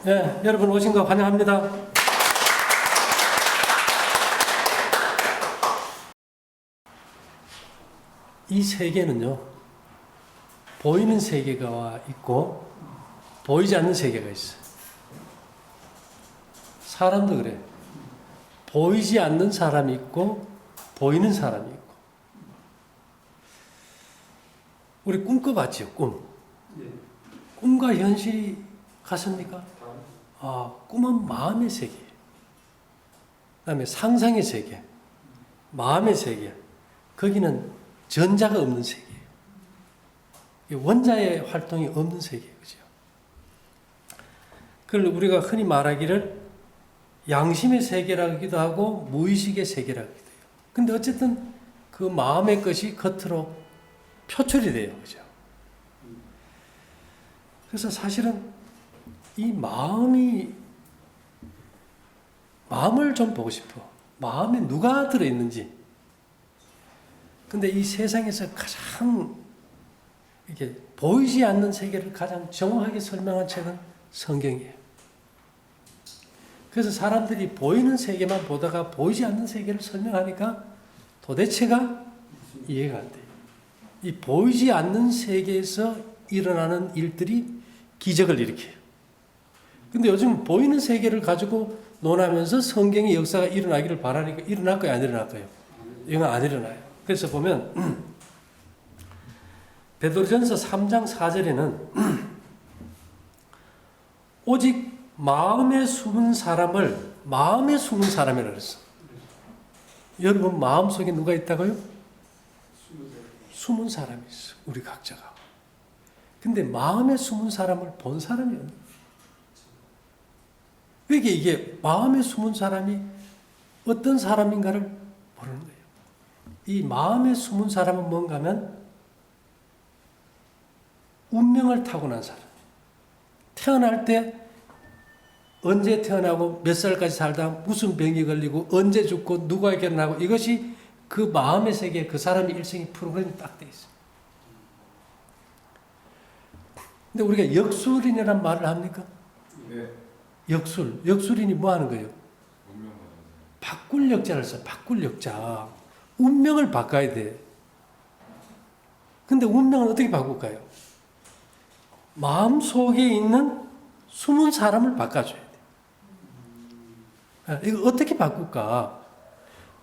네, 여러분 오신 거 환영합니다. 이 세계는요, 보이는 세계가 있고 보이지 않는 세계가 있어요. 사람도 그래. 보이지 않는 사람이 있고 보이는 사람이 있고. 우리 꿈꿔봤지요, 꿈. 꿈과 현실이 같습니까? 꿈은 마음의 세계. 그 다음에 상상의 세계. 마음의 세계. 거기는 전자가 없는 세계예요. 원자의 활동이 없는 세계예요. 그죠? 그걸 우리가 흔히 말하기를 양심의 세계라기도 하고 무의식의 세계라기도 해요. 근데 어쨌든 그 마음의 것이 겉으로 표출이 돼요. 그죠? 그래서 사실은 이 마음을 좀 보고 싶어. 마음에 누가 들어있는지. 근데 이 세상에서 가장 이렇게 보이지 않는 세계를 가장 정확하게 설명한 책은 성경이에요. 그래서 사람들이 보이는 세계만 보다가 보이지 않는 세계를 설명하니까 도대체가 이해가 안 돼요. 이 보이지 않는 세계에서 일어나는 일들이 기적을 일으켜요. 근데 요즘 보이는 세계를 가지고 논하면서 성경의 역사가 일어나기를 바라니까 일어날 거예요, 안 일어날 거예요? 이건 안 일어나요. 그래서 보면 베드로전서 3장 4절에는 오직 마음에 숨은 사람이라고 그랬어. 여러분 마음속에 누가 있다고요? 숨은 사람이 있어. 우리 각자가. 근데 마음에 숨은 사람을 본 사람이 없는 거예요. 왜 이게 마음에 숨은 사람이 어떤 사람인가를 모르는 거예요. 이 마음에 숨은 사람은 뭔가 하면 운명을 타고난 사람. 태어날 때 언제 태어나고 몇 살까지 살다 무슨 병이 걸리고 언제 죽고 누가 결혼하고 이것이 그 마음의 세계 그 사람의 일생의 프로그램이 딱 돼 있어요. 근데 우리가 역술인이란 말을 합니까? 네. 역술인이 뭐 하는 거예요? 바꿀 역자를 써. 바꿀 역자. 운명을 바꿔야 돼. 근데 운명은 어떻게 바꿀까요? 마음속에 있는 숨은 사람을 바꿔줘야 돼. 이거 어떻게 바꿀까?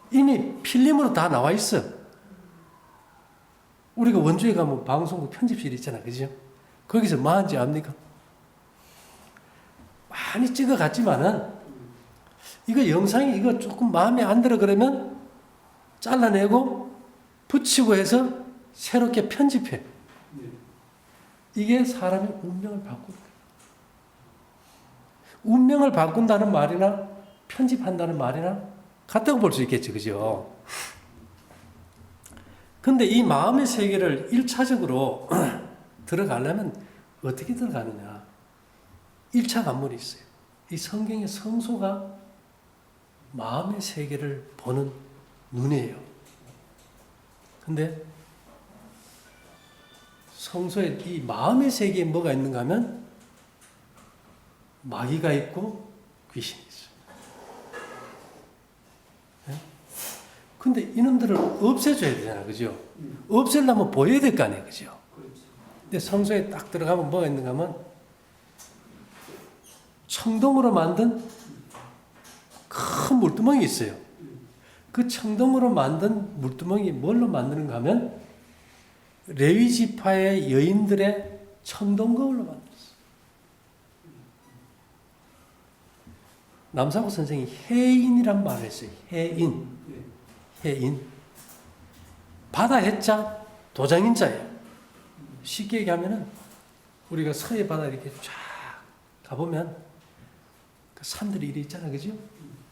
이미 필름으로 다 나와 있어. 우리가 원주에 가면 방송국 편집실 있잖아. 그죠? 거기서 뭐 하는지 압니까? 많이 찍어 갔지만은 이거 영상이 이거 조금 마음에 안 들어 그러면 잘라내고 붙이고 해서 새롭게 편집해. 이게 사람의 운명을 바꾼다. 운명을 바꾼다는 말이나 편집한다는 말이나 같다고 볼 수 있겠지. 그죠? 근데 이 마음의 세계를 1차적으로 들어가려면 어떻게 들어가느냐. 1차 관문이 있어요. 이 성경의 성소가 마음의 세계를 보는 눈이에요. 근데 성소에 이 마음의 세계에 뭐가 있는가 하면 마귀가 있고 귀신이 있어요. 네? 근데 이놈들을 없애줘야 되잖아. 그죠? 없애려면 보여야 될 거 아니에요. 그죠? 근데 성소에 딱 들어가면 뭐가 있는가 하면 청동으로 만든 큰 물두멍이 있어요. 그 청동으로 만든 물두멍이 뭘로 만드는가 하면 레위 지파의 여인들의 청동거울로 만들었어요. 남사구 선생이 해인이란 말을 했어요. 해인. 바다 해자 도장인자예요. 쉽게 얘기하면은 우리가 서해 바다 이렇게 쫙 가보면 그 산들이 이리 있잖아. 그죠?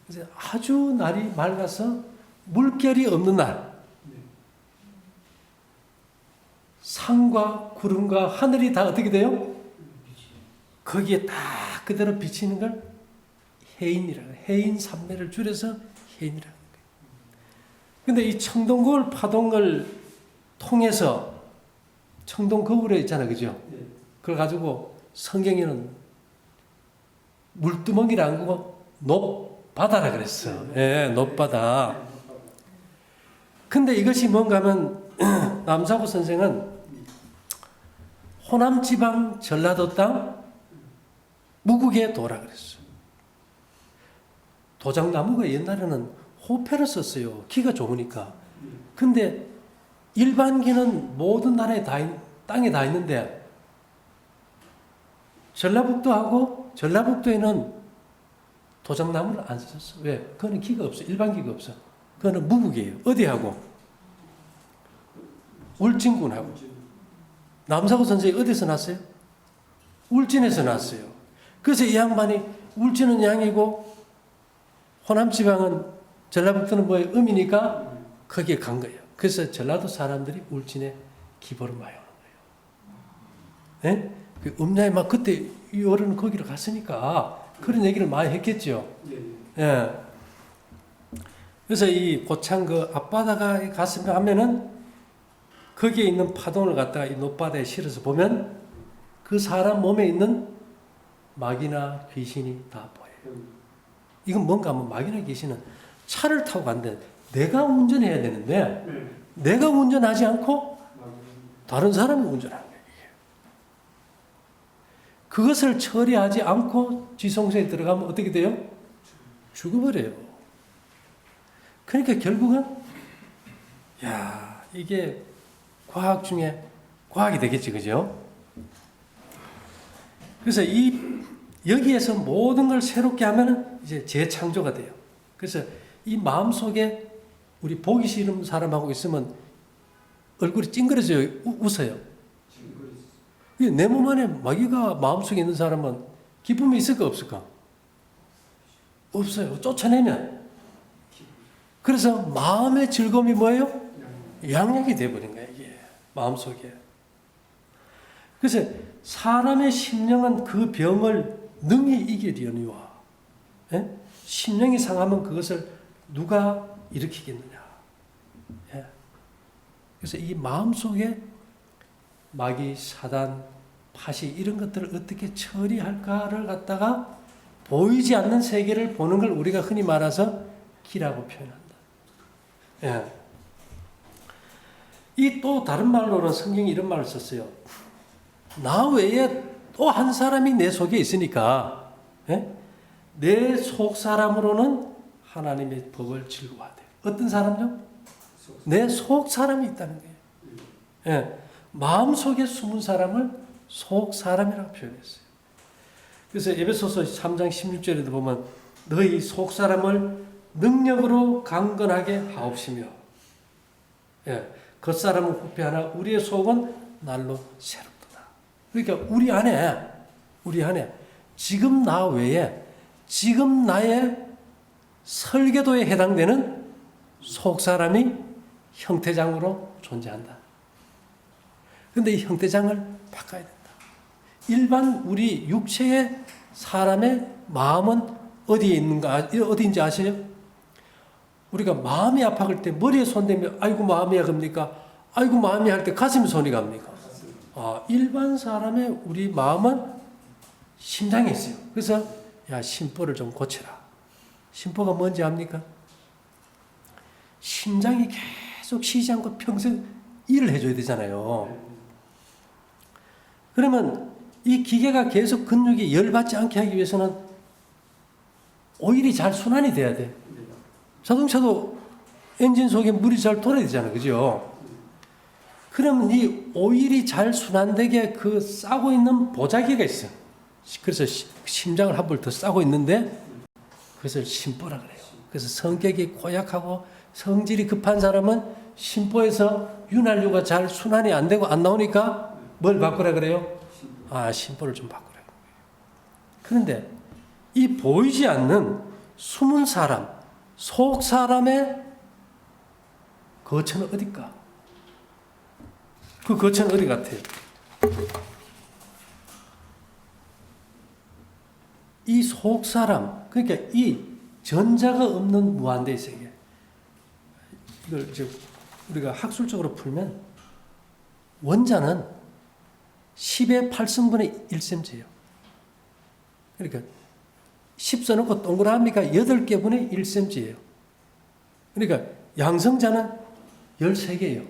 그래서 아주 날이 맑아서 물결이 없는 날 산과 구름과 하늘이 다 어떻게 돼요? 거기에 딱 그대로 비치는 걸 해인이라고 해요. 해인 삼매를 줄여서 해인이라는 거예요. 근데 이 청동거울 파동을 통해서 청동거울에 있잖아. 그죠? 그걸 가지고 성경에는 물두멍이라는 거 높바다라 그랬어. 예, 높바다. 근데 이것이 뭔가 하면 남사고 선생은 호남 지방 전라도 땅 무국의 도라 그랬어. 도장나무가 옛날에는 호패를 썼어요. 기가 좋으니까. 근데 일반기는 모든 나라에 땅에 다 있는데 전라북도에는 도장나무를 안 썼어. 왜? 그거는 기가 없어. 일반기가 없어. 그거는 무국이에요. 어디하고? 울진군하고. 남사고 선생이 어디서 났어요? 울진에서 났어요. 그래서 이 양반이 울진은 양이고 호남지방은 전라북도는 뭐예요? 음이니까 거기에 간 거예요. 그래서 전라도 사람들이 울진에 기보를 많이 오는 거예요. 네? 그 음야에 막 그때 이 어른은 거기로 갔으니까 그런 얘기를 많이 했겠죠. 예. 그래서 이 고창 그 앞바다가 갔으면 하면은 거기에 있는 파동을 갖다가 이 높바다에 실어서 보면 그 사람 몸에 있는 마귀나 귀신이 다 보여요. 이건 뭔가 하면 마귀나 귀신은 차를 타고 간데 내가 운전해야 되는데 내가 운전하지 않고 다른 사람이 운전하는 거예요. 그것을 처리하지 않고 지성소에 들어가면 어떻게 돼요? 죽어버려요. 그러니까 결국은 이게 과학 중에 과학이 되겠지, 그죠? 그래서 여기에서 모든 걸 새롭게 하면은 이제 재창조가 돼요. 그래서 이 마음속에 우리 보기 싫은 사람하고 있으면 얼굴이 찡그려져요. 웃어요. 내 몸 안에 마귀가 마음속에 있는 사람은 기쁨이 있을까 없을까? 없어요. 쫓아내면. 그래서 마음의 즐거움이 뭐예요? 양약이 돼버린 거예요. 이게 마음속에. 그래서 사람의 심령은 그 병을 능히 이기려니와 심령이 상하면 그것을 누가 일으키겠느냐. 예. 그래서 이 마음속에 마귀, 사단, 파시 이런 것들을 어떻게 처리할까를 갖다가 보이지 않는 세계를 보는 걸 우리가 흔히 말해서 기라고 표현한다. 예. 이 또 다른 말로는 성경이 이런 말을 썼어요. 나 외에 또 한 사람이 내 속에 있으니까 내 속 사람으로는 하나님의 법을 즐거워하대. 어떤 사람요? 내 속 사람이 있다는 거예요. 예. 마음 속에 숨은 사람을 속 사람이라고 표현했어요. 그래서 에베소서 3장 16절에도 보면 너희 속 사람을 능력으로 강건하게 하옵시며 겉사람은 후패하나 우리의 속은 날로 새롭도다. 그러니까 우리 안에 지금 나 외에 지금 나의 설계도에 해당되는 속 사람이 형태장으로 존재한다. 그런데 이 형태장을 바꿔야 된다. 일반 우리 육체의 사람의 마음은 어디에 있는가, 어디인지 아세요? 우리가 마음이 아파할 때 머리에 손 대면 아이고 마음이 아픕니까? 아이고 마음이 할 때 가슴에 손이 갑니까? 일반 사람의 우리 마음은 심장에 있어요. 그래서 심보를 좀 고쳐라. 심보가 뭔지 압니까? 심장이 계속 쉬지 않고 평생 일을 해줘야 되잖아요. 그러면 이 기계가 계속 근육이 열받지 않게 하기 위해서는 오일이 잘 순환이 돼야 돼. 자동차도 엔진 속에 물이 잘 돌아야 되잖아요. 그죠? 그러면 이 오일이 잘 순환되게 그 싸고 있는 보자기가 있어요. 그래서 심장을 한 번 더 싸고 있는데 그것을 심보라 그래요. 그래서 성격이 고약하고 성질이 급한 사람은 심보에서 윤활유가 잘 순환이 안 되고 안 나오니까 뭘 바꾸라 그래요? 심보를 좀 바꾸라. 그런데 이 보이지 않는 숨은 사람, 속 사람의 거처는 어딜까? 그 거처는 어디 같아요? 이 속 사람, 그러니까 이 전자가 없는 무한대의 세계. 이걸 이제 우리가 학술적으로 풀면 원자는 10의 8승분의 1cm예요. 그러니까 10 써놓고 동그라미가 8개분의 1cm예요. 그러니까 양성자는 13개예요.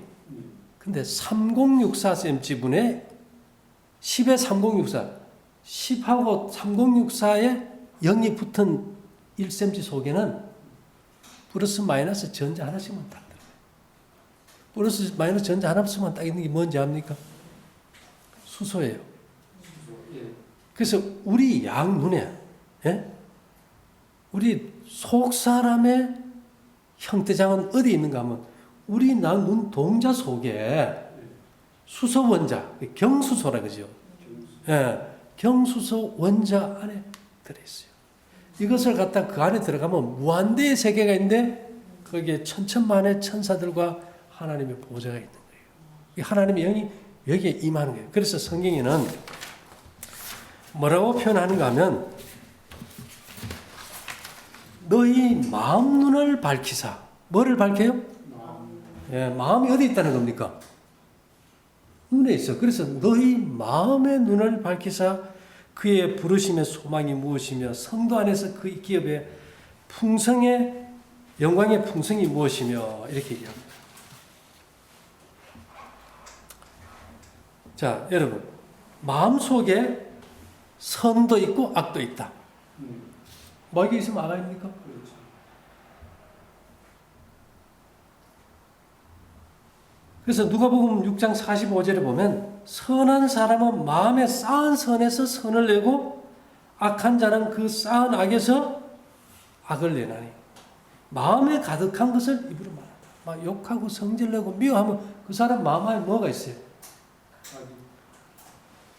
근데 3064cm분의 10에 3064, 10하고 3064에 0이 붙은 1cm 속에는 플러스 마이너스 전자 하나씩만 딱 들어요. 플러스 마이너스 전자 하나씩만 딱 있는 게 뭔지 압니까? 수소예요. 그래서 우리 양눈에, 예? 우리 속 사람의 형태장은 어디 있는가 하면 우리 눈 동자 속에 수소 원자, 경수소라 그죠? 예, 경수소 원자 안에 들어있어요. 이것을 갖다 그 안에 들어가면 무한대의 세계가 있는데 거기에 천천만의 천사들과 하나님의 보좌가 있는 거예요. 이 하나님의 영이 여기에 임하는 거예요. 그래서 성경에는 뭐라고 표현하는가 하면 너희 마음 눈을 밝히사. 뭐를 밝혀요? 예, 마음이 어디 있다는 겁니까? 눈에 있어. 그래서 너희 마음의 눈을 밝히사 그의 부르심의 소망이 무엇이며 성도 안에서 그 기업의 풍성의 영광의 풍성이 무엇이며 이렇게 얘기합니다. 자, 여러분 마음속에 선도 있고 악도 있다. 뭐가 있으면 악아입니까? 그래서 누가복음 6장 45절에 보면 선한 사람은 마음에 쌓은 선에서 선을 내고 악한 자는 그 쌓은 악에서 악을 내나니 마음에 가득한 것을 입으로 말한다. 막 욕하고 성질내고 미워하면 그 사람 마음 안에 뭐가 있어요?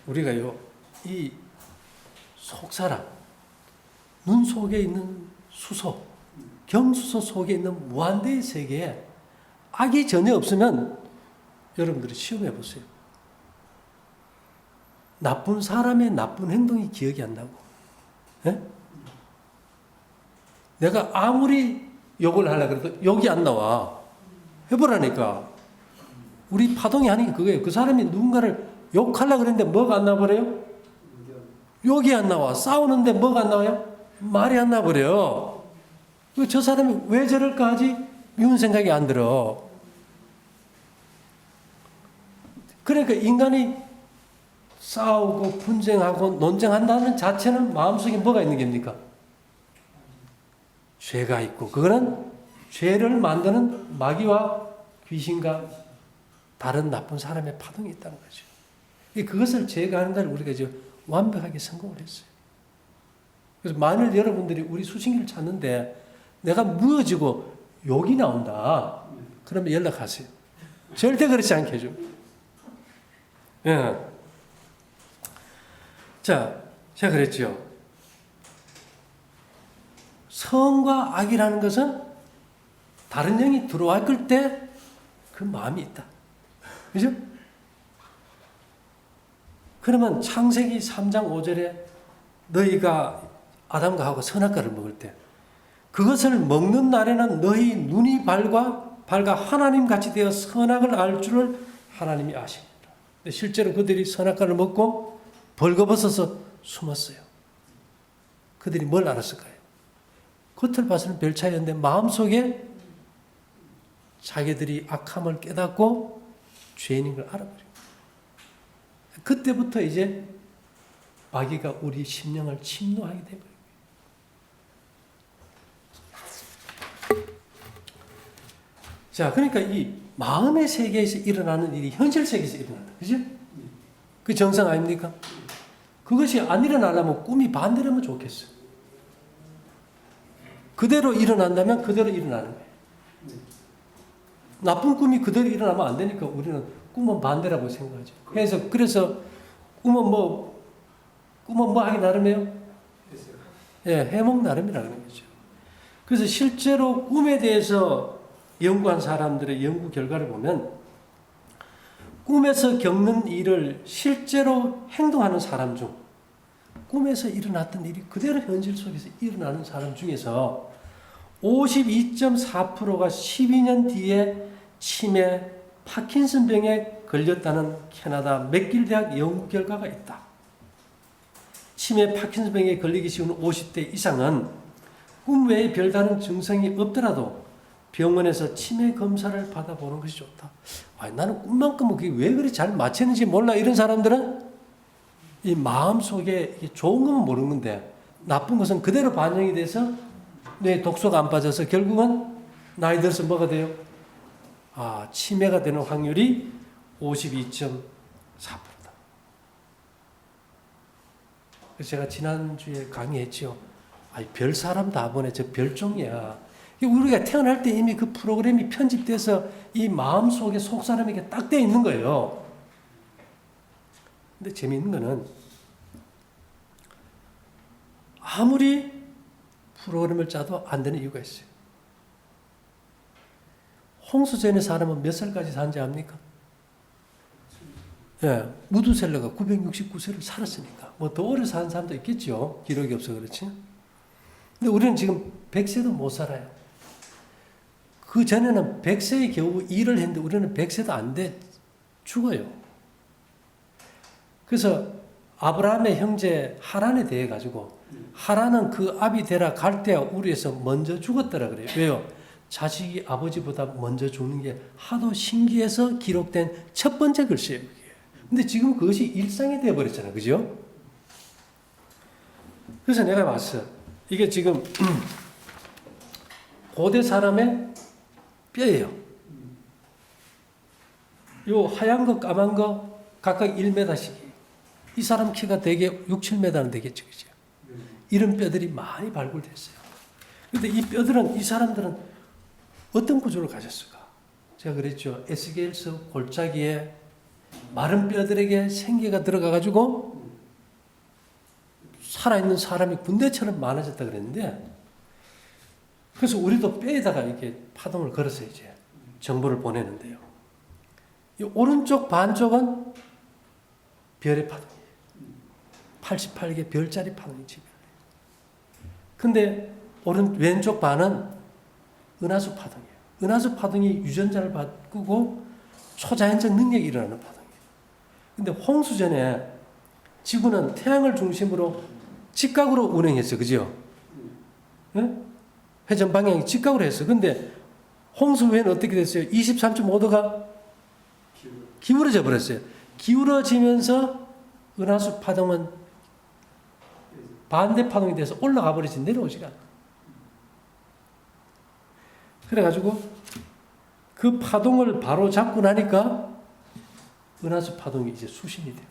우리가요 이 속사람 눈 속에 있는 수소 경수소 속에 있는 무한대의 세계에 악이 전혀 없으면 여러분들이 시험해 보세요. 나쁜 사람의 나쁜 행동이 기억이 안 나고, 예? 내가 아무리 욕을 하려고 해도 욕이 안 나와. 해보라니까. 우리 파동이 하는 게 그거예요. 그 사람이 누군가를 욕하려고 그랬는데 뭐가 안 나버려요? 욕이 안 나와. 싸우는데 뭐가 안 나와요? 말이 안 나버려. 저 사람이 왜 저럴까 하지? 미운 생각이 안 들어. 그러니까 인간이 싸우고 분쟁하고 논쟁한다는 자체는 마음속에 뭐가 있는 겁니까? 죄가 있고 그거는 죄를 만드는 마귀와 귀신과 다른 나쁜 사람의 파동이 있다는 거죠. 그것을 제거하는 걸 우리가 이제 완벽하게 성공을 했어요. 그래서 만일 여러분들이 우리 수신기를 찾는데 내가 무너지고 욕이 나온다. 그러면 연락하세요. 절대 그렇지 않게 해줘. 예. 자, 제가 그랬죠. 선과 악이라는 것은 다른 영이 들어왔을 때 그 마음이 있다. 그죠? 그러면 창세기 3장 5절에 너희가 아담과 하고 선악과를 먹을 때 그것을 먹는 날에는 너희 눈이 밝아 하나님 같이 되어 선악을 알 줄을 하나님이 아십니다. 실제로 그들이 선악과를 먹고 벌거벗어서 숨었어요. 그들이 뭘 알았을까요? 겉을 봐서는 별 차이 없는데 마음속에 자기들이 악함을 깨닫고 죄인인 걸 알아버려요. 그때부터 이제 마귀가 우리 심령을 침노하게 되버려요. 자, 그러니까 이 마음의 세계에서 일어나는 일이 현실 세계에서 일어난다. 그죠? 그 정상 아닙니까? 그것이 안 일어나려면 꿈이 반대라면 좋겠어요. 그대로 일어난다면 그대로 일어나는 거예요. 나쁜 꿈이 그대로 일어나면 안 되니까 우리는 꿈은 반대라고 생각하죠. 그래서 꿈은 뭐 하기 나름이에요? 예, 해몽 나름이라는 거죠. 그래서 실제로 꿈에 대해서 연구한 사람들의 연구 결과를 보면 꿈에서 겪는 일을 실제로 행동하는 사람 중 꿈에서 일어났던 일이 그대로 현실 속에서 일어나는 사람 중에서 52.4%가 12년 뒤에 치매, 파킨슨병에 걸렸다는 캐나다 맥길 대학 연구 결과가 있다. 치매 파킨슨병에 걸리기 쉬운 50대 이상은 꿈 외에 별다른 증상이 없더라도 병원에서 치매 검사를 받아보는 것이 좋다. 아니, 나는 꿈만큼은 그게 왜 그리 잘 맞추는지 몰라. 이런 사람들은 이 마음속에 좋은 것만 모르는 건데 나쁜 것은 그대로 반영이 돼서 뇌 독소가 안 빠져서 결국은 나이 들어서 뭐가 돼요? 치매가 되는 확률이 52.4%다. 그래서 제가 지난주에 강의했죠. 별 사람 다 보내. 저 별종이야. 우리가 태어날 때 이미 그 프로그램이 편집돼서 이 마음속에 속사람에게 딱 돼 있는 거예요. 근데 재미있는 거는 아무리 프로그램을 짜도 안 되는 이유가 있어요. 홍수전의 사람은 몇 살까지 사는지 압니까? 예, 무두셀러가 969세를 살았으니까. 뭐 더 오래 사는 사람도 있겠죠. 기록이 없어 그렇지. 근데 우리는 지금 100세도 못 살아요. 그 전에는 100세에 겨우 일을 했는데 우리는 100세도 안 돼 죽어요. 그래서 아브라함의 형제 하란에 대해 가지고 하란은 그 아비 데라 갈대아 우르에서 먼저 죽었더라 그래요. 왜요? 자식이 아버지보다 먼저 죽는 게 하도 신기해서 기록된 첫 번째 글씨예요. 그게. 근데 지금 그것이 일상이 되어버렸잖아요. 그죠? 그래서 내가 봤어. 이게 지금 고대 사람의 뼈예요. 요 하얀 거 까만 거 각각 1m씩. 이 사람 키가 대개 6, 7m는 되겠죠. 그죠? 이런 뼈들이 많이 발굴됐어요. 근데 이 뼈들은, 이 사람들은 어떤 구조를 가졌을까? 제가 그랬죠. 에스겔서 골짜기에 마른 뼈들에게 생기가 들어가가지고 살아있는 사람이 군대처럼 많아졌다 그랬는데, 그래서 우리도 뼈에다가 이렇게 파동을 걸어서 이제 정보를 보내는데요. 이 오른쪽 반쪽은 별의 파동이에요. 88개 별자리 파동이지. 근데 왼쪽 반은 은하수 파동이에요. 은하수 파동이 유전자를 바꾸고 초자연적 능력이 일어나는 파동이에요. 근데 홍수전에 지구는 태양을 중심으로 직각으로 운행했어요. 그죠? 네? 회전 방향이 직각으로 했어요. 근데 홍수 후에는 어떻게 됐어요? 23.5도가 기울어져 버렸어요. 기울어지면서 은하수 파동은 반대 파동이 돼서 올라가 버리지 내려오지가 않아요. 그래가지고 그 파동을 바로 잡고 나니까 은하수 파동이 이제 수신이 돼요.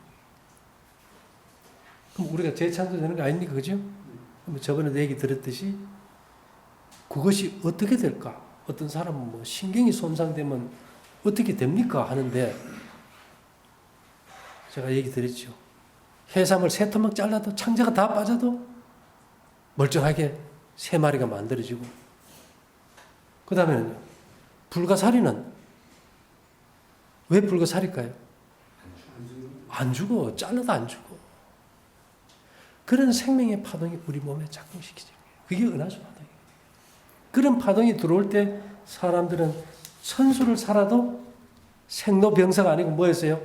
그럼 우리가 재창조되는 거 아닙니까? 그죠? 그럼 저번에도 얘기 들었듯이 그것이 어떻게 될까? 어떤 사람은 뭐 신경이 손상되면 어떻게 됩니까? 하는데 제가 얘기 드렸죠. 해삼을 3토막 잘라도 창자가 다 빠져도 멀쩡하게 3마리가 만들어지고, 그 다음에는요, 불가사리는 왜 불가사리일까요? 안 죽어. 잘라도 안 죽어. 그런 생명의 파동이 우리 몸에 작동시키죠. 그게 은하수 파동이에요. 그런 파동이 들어올 때 사람들은 천수를 살아도 생로병사가 아니고 뭐였어요?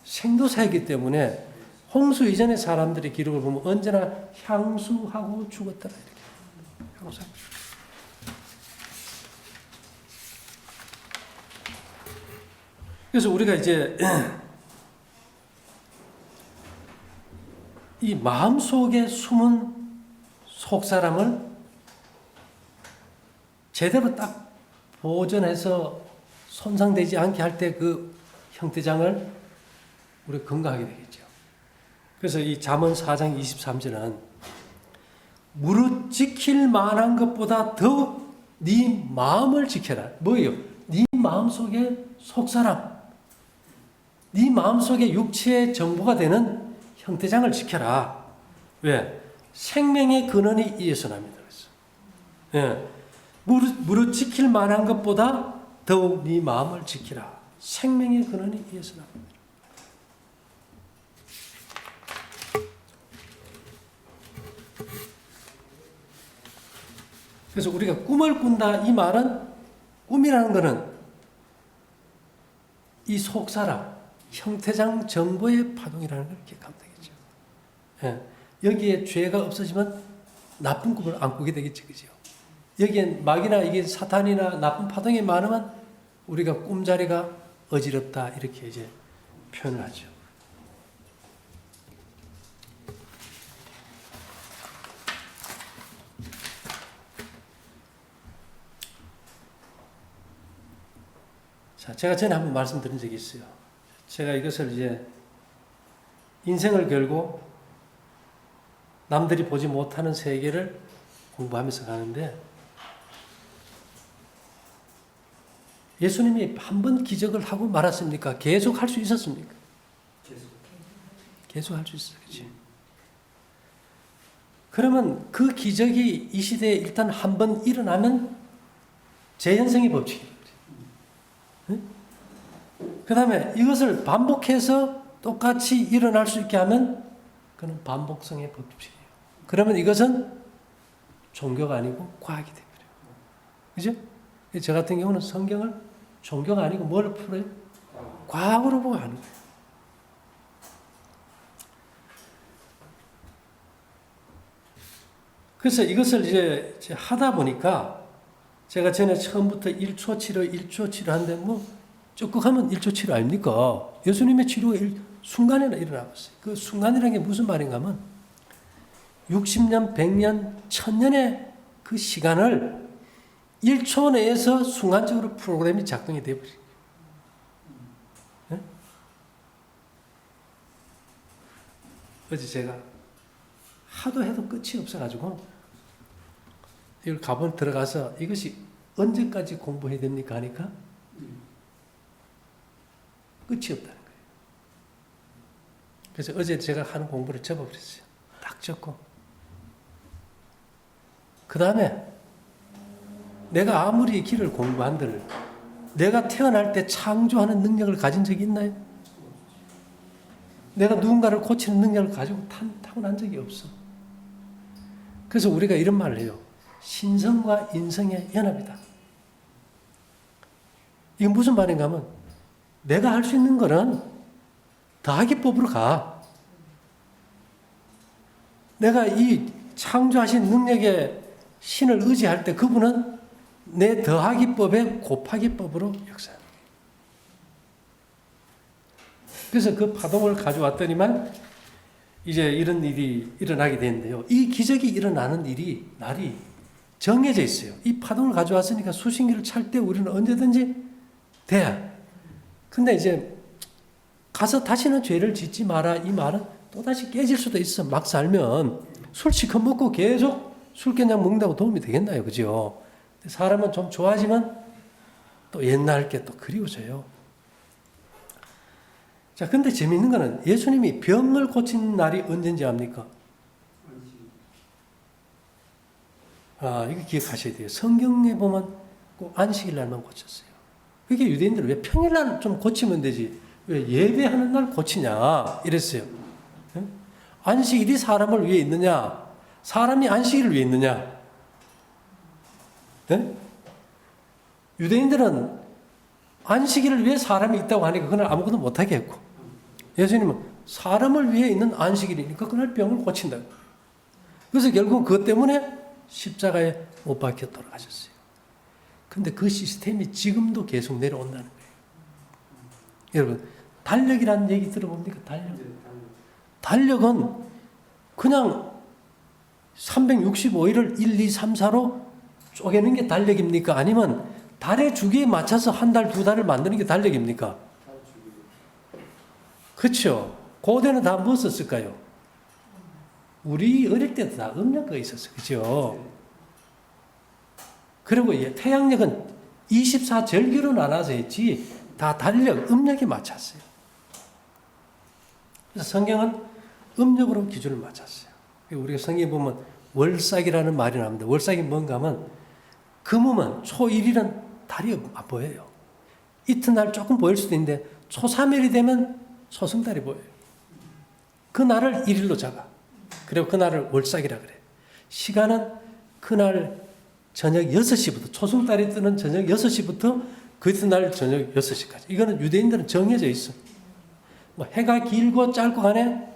생도사이기 때문에 홍수 이전의 사람들의 기록을 보면 언제나 향수하고 죽었더라. 이렇게. 향수하고. 그래서 우리가 이제 이 마음속에 숨은 속사람을 제대로 딱 보존해서 손상되지 않게 할 때 그 형태장을 우리가 건강하게 되겠죠. 그래서 이 잠언 4장 23절은 무릇 지킬 만한 것보다 더욱 네 마음을 지켜라. 뭐예요? 네 마음속에 속사람, 네 마음속에 육체의 정보가 되는 형태장을 지켜라. 왜? 생명의 근원이 이에서 납니다. 그래서. 예. 무릇 지킬 만한 것보다 더욱 네 마음을 지키라. 생명의 근원이 이에서 납니다. 그래서 우리가 꿈을 꾼다 이 말은, 꿈이라는 것은 이 속사람, 형태장 정보의 파동이라는 걸 기억하면 되겠죠. 예. 여기에 죄가 없어지면 나쁜 꿈을 안 꾸게 되겠지, 그죠? 여기엔 마귀나 이게 사탄이나 나쁜 파동이 많으면 우리가 꿈자리가 어지럽다 이렇게 이제 표현을 하죠. 자, 제가 전에 한번 말씀드린 적이 있어요. 제가 이것을 이제 인생을 걸고 남들이 보지 못하는 세계를 공부하면서 가는데 예수님이 한 번 기적을 하고 말았습니까? 계속 할 수 있었습니까? 계속 할 수 있어요. 그치? 그러면 그 기적이 이 시대에 일단 한 번 일어나면 재현성의 법칙이에요. 그 다음에 이것을 반복해서 똑같이 일어날 수 있게 하면 그건 반복성의 법칙이에요. 그러면 이것은 종교가 아니고 과학이 되버려요. 그죠? 저 같은 경우는 성경을 종교가 아니고 뭘 풀어요? 과학으로 보고 하는 거예요. 그래서 이것을 이제 하다 보니까 제가 전에 처음부터 1초 치료, 1초 치료 하는데 뭐 쭉 하면 1초 치료 아닙니까? 예수님의 치료가 순간에 일어나고 있어요. 그 순간이라는 게 무슨 말인가 하면 60년, 100년, 1000년의 그 시간을 1초 내에서 순간적으로 프로그램이 작동이 되어버려요. 네? 어제 제가 하도 해도 끝이 없어가지고 이걸 가본 들어가서 이것이 언제까지 공부해야 됩니까 하니까 끝이 없다는 거예요. 그래서 어제 제가 하는 공부를 접어버렸어요. 딱 접고 그 다음에 내가 아무리 길을 공부한들 내가 태어날 때 창조하는 능력을 가진 적이 있나요? 내가 누군가를 고치는 능력을 가지고 타고난 적이 없어. 그래서 우리가 이런 말을 해요. 신성과 인성의 연합이다. 이게 무슨 말인가 하면 내가 할 수 있는 거는 더하기법으로 가. 내가 이 창조하신 능력의 신을 의지할 때 그분은 내 더하기법의 곱하기법으로 역사합니다. 그래서 그 파동을 가져왔더니만 이제 이런 일이 일어나게 되는데요. 이 기적이 일어나는 날이 정해져 있어요. 이 파동을 가져왔으니까 수신기를 찰 때 우리는 언제든지 돼. 근데 이제 가서 다시는 죄를 짓지 마라 이 말은 또다시 깨질 수도 있어. 막 살면 술 시커 먹고 계속 술깨냥 먹는다고 도움이 되겠나요? 그죠? 사람은 좀 좋아지면 또 옛날 게 또 그리워져요. 자, 근데 재미있는 거는 예수님이 병을 고친 날이 언제인지 압니까? 이거 기억하셔야 돼요. 성경에 보면 꼭 안식일 날만 고쳤어요. 그게 유대인들은 왜 평일날 좀 고치면 되지? 왜 예배하는 날 고치냐? 이랬어요. 안식일이 사람을 위해 있느냐? 사람이 안식일을 위해 있느냐? 네? 유대인들은 안식일을 위해 사람이 있다고 하니까 그날 아무것도 못하게 했고 예수님은 사람을 위해 있는 안식일이니까 그날 병을 고친다고. 그래서 결국 그것 때문에 십자가에 못 박혀 돌아가셨어요. 근데 그 시스템이 지금도 계속 내려온다는 거예요. 여러분, 달력이라는 얘기 들어봅니까? 달력은 그냥 365일을 1, 2, 3, 4로 쪼개는 게 달력입니까? 아니면 달의 주기에 맞춰서 한 달, 두 달을 만드는 게 달력입니까? 그렇죠. 고대는 다 뭐 썼을까요? 우리 어릴 때도 다 음력가 있었어요. 그렇죠. 그리고 태양력은 24절기로 나눠서 했지 다 달력, 음력에 맞췄어요. 그래서 성경은 음력으로 기준을 맞췄어요. 우리가 성경에 보면 월삭이라는 말이 나옵니다. 월삭이 뭔가 하면 금음은 초1일은 달이 안 보여요. 이튿날 조금 보일 수도 있는데 초3일이 되면 초승달이 보여요. 그 날을 1일로 잡아. 그리고 그 날을 월삭이라 그래. 시간은 그날 저녁 6시부터 초승달이 뜨는 저녁 6시부터 그 이튿날 저녁 6시까지. 이거는 유대인들은 정해져 있어. 뭐 해가 길고 짧고 간에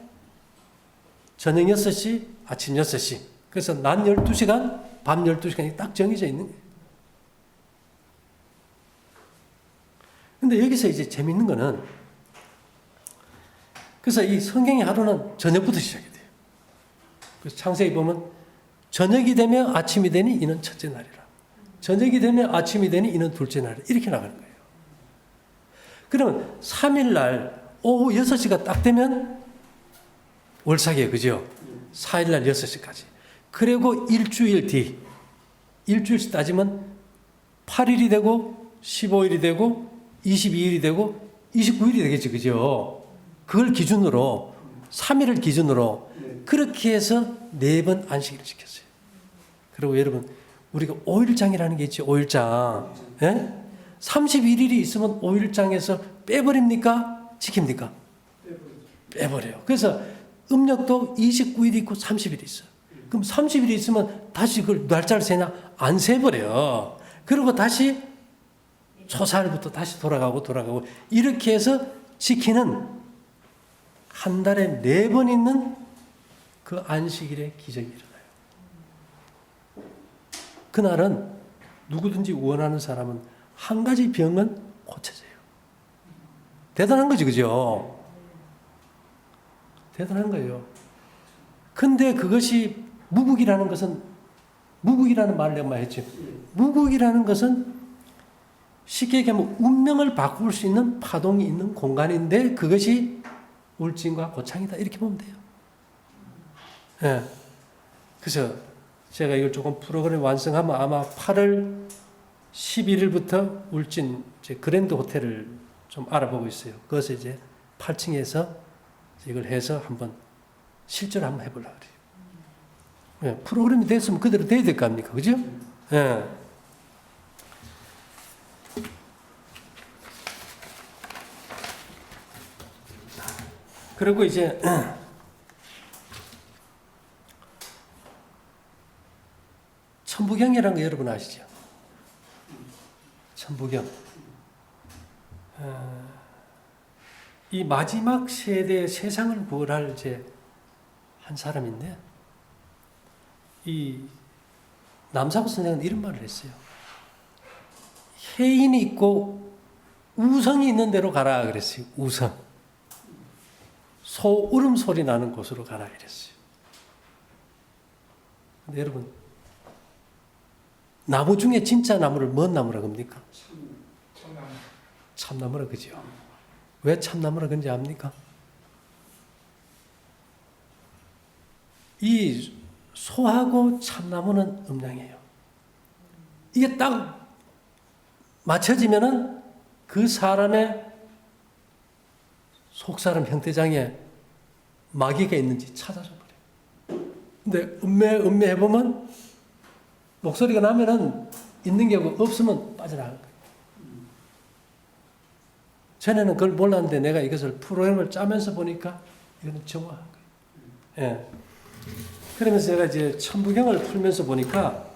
저녁 6시, 아침 6시. 그래서 낮 12시간, 밤 12시간이 딱 정해져 있는 거예요. 근데 여기서 이제 재밌는 거는, 그래서 이 성경의 하루는 저녁부터 시작이 돼요. 그래서 창세기 보면 저녁이 되면 아침이 되니 이는 첫째 날이라. 저녁이 되면 아침이 되니 이는 둘째 날이라. 이렇게 나가는 거예요. 그러면 3일날 오후 6시가 딱 되면 월삭이에요. 그죠? 4일날 6시까지. 그리고 일주일 뒤, 일주일씩 따지면 8일이 되고 15일이 되고 22일이 되고 29일이 되겠지. 그죠? 그걸 기준으로 3일을 기준으로 그렇게 해서 4번 안식일을 지켰어요. 그리고 여러분 우리가 5일장이라는 게 있죠. 5일장. 예? 31일이 있으면 5일장에서 빼버립니까? 지킵니까? 빼버려요. 그래서 음력도 29일이 있고 30일이 있어요. 그럼 30일이 있으면 다시 그걸 날짜를 세냐? 안 세버려요. 그리고 다시 초살부터 다시 돌아가고 이렇게 해서 지키는 한 달에 4번 있는 그 안식일의 기적이 일어나요. 그날은 누구든지 원하는 사람은 한 가지 병은 고쳐져요. 대단한 거지, 그죠? 대단한 거예요. 근데 그것이 무국이라는 것은, 무국이라는 말을 내가 많이 했죠. 무국이라는 것은 쉽게 얘기하면 운명을 바꿀 수 있는 파동이 있는 공간인데 그것이 울진과 고창이다. 이렇게 보면 돼요. 예. 그래서 제가 이걸 조금 프로그램 완성하면 아마 8월 11일부터 울진 그랜드 호텔을 좀 알아보고 있어요. 그것을 이제 8층에서 이걸 해서 한번 실제로 한번 해보려고 그래요. 예. 프로그램이 됐으면 그대로 돼야 될 거 아닙니까? 그죠? 예. 그리고 이제 천부경이라는 거 여러분 아시죠? 천부경. 이 마지막 세대의 세상을 구원할 이제 한 사람인데, 이 남사부 선생은 이런 말을 했어요. 해인이 있고 우성이 있는 데로 가라 그랬어요. 우성. 소 울음소리 나는 곳으로 가라 이랬어요. 근데 여러분, 나무 중에 진짜 나무를 뭔 나무라 그럽니까? 참나무. 참나무라 그죠? 왜 참나무라 그런지 압니까? 이 소하고 참나무는 음양이에요. 이게 딱 맞춰지면은 그 사람의 속사람 형태장에 마귀가 있는지 찾아줘 버려요. 근데 음매 해보면 목소리가 나면은 있는 게 없으면 빠져나가는 거예요. 전에는 그걸 몰랐는데 내가 이것을 프로그램을 짜면서 보니까 이거는 정확한 거예요. 예. 그러면서 제가 이제 천부경을 풀면서 보니까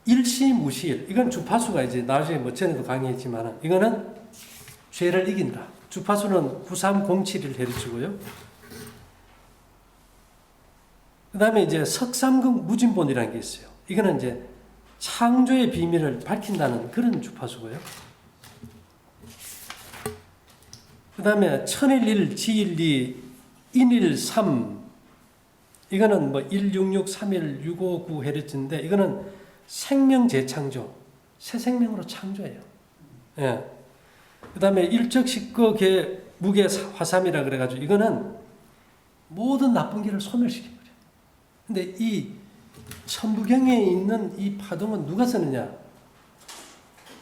일시무실, 이건 주파수가 이제 나중에 뭐 전에도 강의했지만 이거는 죄를 이긴다. 주파수는 9307을 해주고요. 그 다음에 이제 석삼극 무진본이라는 게 있어요. 이거는 이제 창조의 비밀을 밝힌다는 그런 주파수고요. 그 다음에 천일일, 지일이, 인일삼, 이거는 뭐 166, 31, 659 헤르츠인데 이거는 생명 재창조, 새 생명으로 창조해요. 예. 그 다음에 일적식거계 무게 화삼이라 그래가지고 이거는 모든 나쁜 길을 소멸시켜버려요. 근데 이 천부경에 있는 이 파동은 누가 쓰느냐?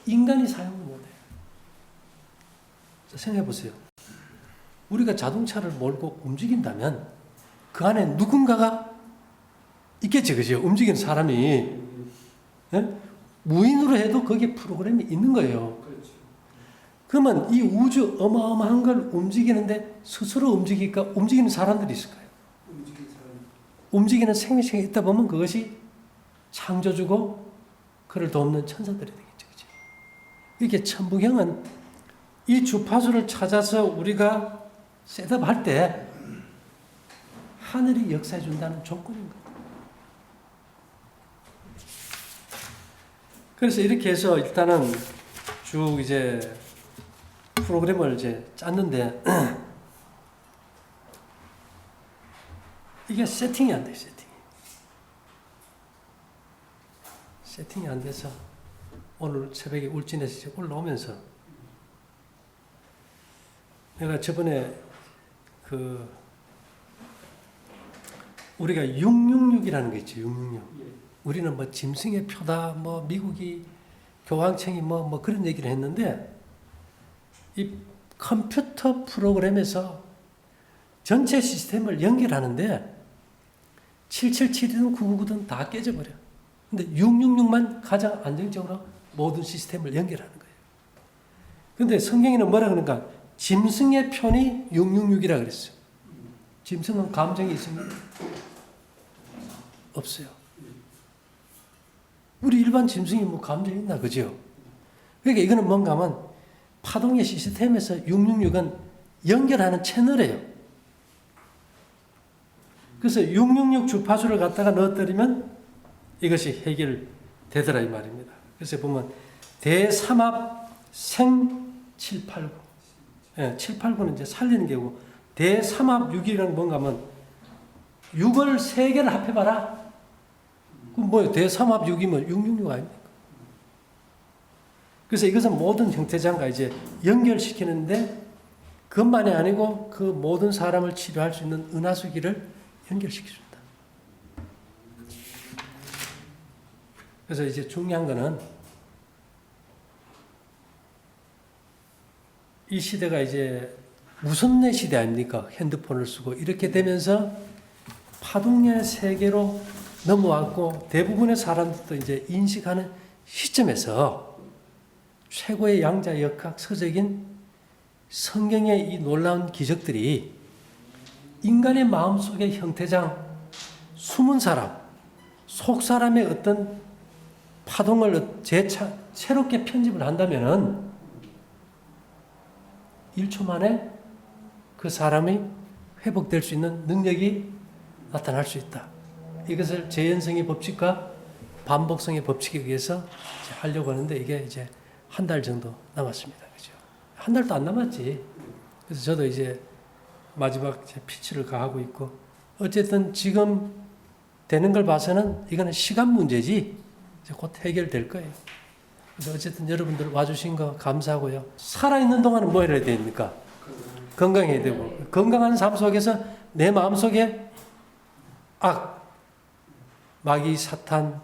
인간이 사용을 못해요. 생각해 보세요. 우리가 자동차를 몰고 움직인다면 그 안에 누군가가 있겠지, 그죠? 움직이는 사람이. 예? 무인으로 해도 거기에 프로그램이 있는 거예요. 그러면 이 우주 어마어마한 걸 움직이는데 스스로 움직일까? 움직이는 사람들이 있을까요? 움직이는 생명체가 있다 보면 그것이 창조주고 그를 돕는 천사들이 되겠죠. 그죠? 이렇게 천부경은 이 주파수를 찾아서 우리가 셋업할 때 하늘이 역사해 준다는 조건인 거예요. 그래서 이렇게 해서 일단은 쭉 이제 프로그램을 이제 짰는데 이게 세팅이 안 돼요. 세팅이 안 돼서 오늘 새벽에 울진에서 올라오면서 내가 저번에 우리가 666이라는 게 있죠. 666. 우리는 뭐 짐승의 표다, 뭐 미국이 교황청이 뭐 그런 얘기를 했는데 이 컴퓨터 프로그램에서 전체 시스템을 연결하는데 777이든 999든 다 깨져버려. 근데 666만 가장 안정적으로 모든 시스템을 연결하는 거예요. 근데 성경에는 뭐라 그러니까 짐승의 편이 666이라 그랬어요. 짐승은 감정이 있습니까? 없어요. 우리 일반 짐승이 뭐 감정이 있나, 그죠? 그러니까 이거는 뭔가 하면 파동의 시스템에서 666은 연결하는 채널이에요. 그래서 666 주파수를 갖다가 넣어드리면 이것이 해결되더라 이 말입니다. 그래서 보면 대삼합 생 789. 예, 789는 이제 살리는 게고 대삼합 6이라는 뭔가 하면 6을 3개를 합해봐라. 그럼 뭐예요? 대삼합 6이면 666 아닙니까? 그래서 이것은 모든 형태장과 이제 연결시키는데 그것만이 아니고 그 모든 사람을 치료할 수 있는 은하수기를 연결시켜준다. 그래서 이제 중요한 거는 이 시대가 이제 무선내 시대 아닙니까? 핸드폰을 쓰고 이렇게 되면서 파동의 세계로 넘어왔고 대부분의 사람들도 이제 인식하는 시점에서 최고의 양자 역학 서적인 성경의 이 놀라운 기적들이 인간의 마음속의 형태장, 숨은 사람, 속 사람의 어떤 파동을 새롭게 편집을 한다면은 1초 만에 그 사람이 회복될 수 있는 능력이 나타날 수 있다. 이것을 재현성의 법칙과 반복성의 법칙에 의해서 하려고 하는데 이게 이제 한 달 정도 남았습니다. 그죠? 한 달도 안 남았지. 그래서 저도 이제 마지막 피치를 가하고 있고 어쨌든 지금 되는 걸 봐서는 이거는 시간 문제지 이제 곧 해결될 거예요. 그래서 어쨌든 여러분들 와주신 거 감사하고요. 살아있는 동안은 뭐 해야 됩니까? 건강해야 되고 건강한 삶 속에서 내 마음속에 악, 마귀, 사탄,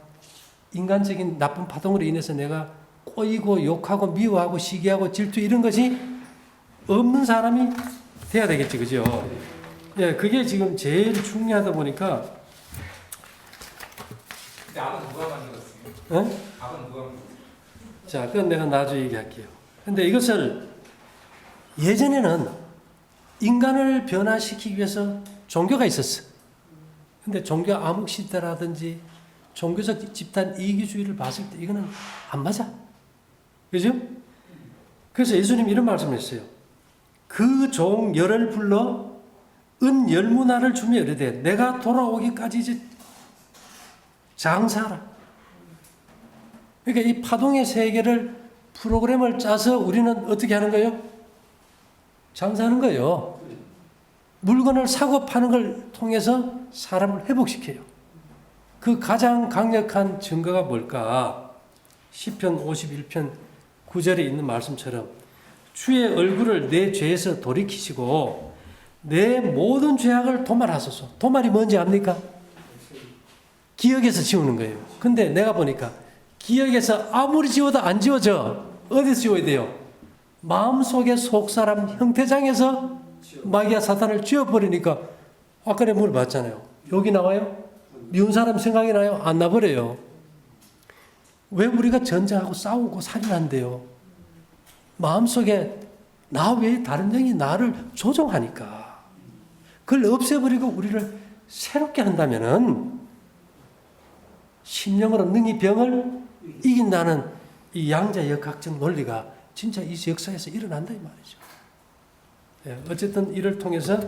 인간적인 나쁜 파동으로 인해서 내가 꼬이고 욕하고 미워하고 시기하고 질투 이런 것이 없는 사람이 돼야 되겠지, 그죠? 예, 그게 지금 제일 중요하다 보니까. 근데 압은 누가 만들었어요? 예? 압은 누가 만들었어요? 자, 그건 내가 나중에 얘기할게요. 근데 이것을 예전에는 인간을 변화시키기 위해서 종교가 있었어. 근데 종교 암흑 시대라든지 종교적 집단 이기주의를 봤을 때 이거는 안 맞아. 그죠? 그래서 예수님이 이런 말씀을 했어요. 그 종 열을 불러 은 열무나를 주며 이르되 내가 돌아오기까지 이제 장사하라. 그러니까 이 파동의 세계를 프로그램을 짜서 우리는 어떻게 하는 거예요? 장사하는 거예요. 물건을 사고 파는 걸 통해서 사람을 회복시켜요. 그 가장 강력한 증거가 뭘까? 시편 51편 9절에 있는 말씀처럼 주의 얼굴을 내 죄에서 돌이키시고 내 모든 죄악을 도말하소서. 도말이 뭔지 압니까? 기억에서 지우는 거예요. 근데 내가 보니까 기억에서 아무리 지워도 안 지워져. 어디서 지워야 돼요? 마음속의 속사람 형태장에서 마귀와 사탄을 지워버리니까 아까 내가 물어봤잖아요. 여기 나와요? 미운 사람 생각이 나요? 안 나버려요. 왜 우리가 전쟁하고 싸우고 살인한대요? 마음속에 나 외에 다른 영이 나를 조종하니까. 그걸 없애버리고 우리를 새롭게 한다면은 심령으로 능히 병을 이긴다는 이 양자 역학적 논리가 진짜 이 역사에서 일어난다 이 말이죠. 어쨌든 이를 통해서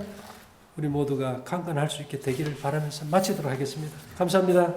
우리 모두가 강건할 수 있게 되기를 바라면서 마치도록 하겠습니다. 감사합니다.